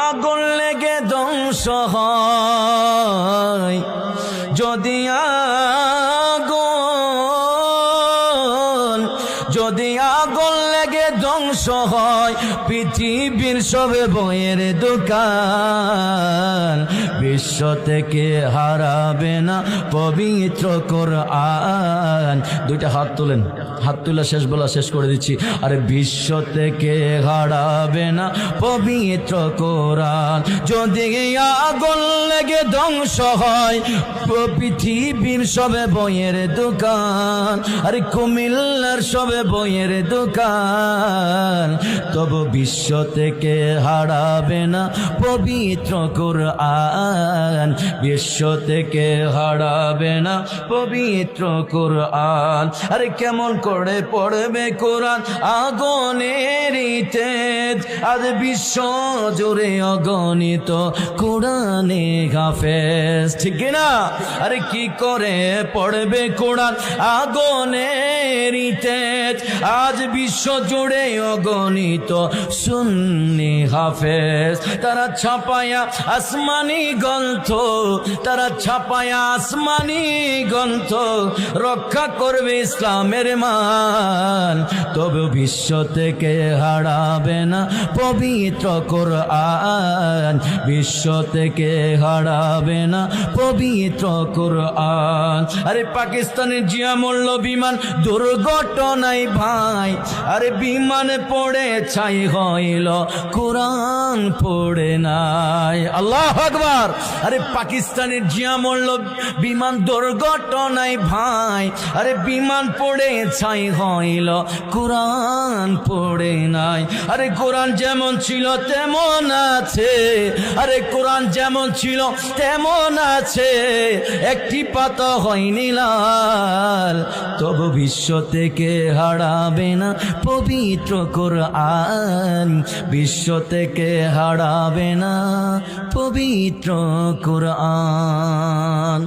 আগুন লেগে ধ্বংস হয়, যদি আগুন লেগে ধ্বংস হয় পৃথিবীর সবে বইয়ের দোকান, বিশ্ব থেকে হারাবে না পবিত্র কোরআন। দুইটা হাত তোলেন, হাত তুলে শেষ করে দিচ্ছি। আরে বিশ্ব থেকে হারাবে না পবিত্র কোরআন, যদি আগুন লেগে ধ্বংস হয় পৃথিবীর সবে বইয়ের দোকান, আরে কুমিল্লার সবে বইয়ের দোকান, তবু বিশ্ব থেকে হারাবে না পবিত্র কোরআন, বিশ্ব থেকে হারাবে না পবিত্র কোরআন। আরে কেমন করে পড়বে কোরআন আগুনের তেজ, আজ বিশ্ব জুড়ে অগণিত কোরআনে হাফেজ, ঠিক না? আরে কি করে পড়বে কোরআন আগুনের তেজ, আজ বিশ্ব জুড়ে অগণিত সুন্নি হাফেজ। তারা ছাপায়া আসমানি গ্রন্থ, তারা ছাপায়া আসমানি গ্রন্থ, রক্ষা করবে ইসলামের মান, তবে বিশ্ব থেকে হারাবে না পবিত্র কোরআন, বিশ্ব থেকে হারাবে না পবিত্র কোরআন। আরে পাকিস্তানের জিয়া মূল্য বিমান দুর্ঘটনায় ভাই, আরে বিমান পড়ে ছাই হইল কোরআন পড়ে নাই। আল্লাহু আকবার। আরে পাকিস্তানের জিয়া মূল্য বিমান দুর্ঘটনায় ভাই, আরে বিমান পড়ে ছাই হইল কোরআন পড়ে নাই। আরে কোরআন যেমন ছিল তেমন আছে, আরে কোরআন যেমন ছিল তেমন আছে, একটি পাতা হয়নি লাল, তবু বিশ্ব থেকে হারাবে না পবিত্র কোরআন, বিশ্ব থেকে হারাবে না পবিত্র কোরআন।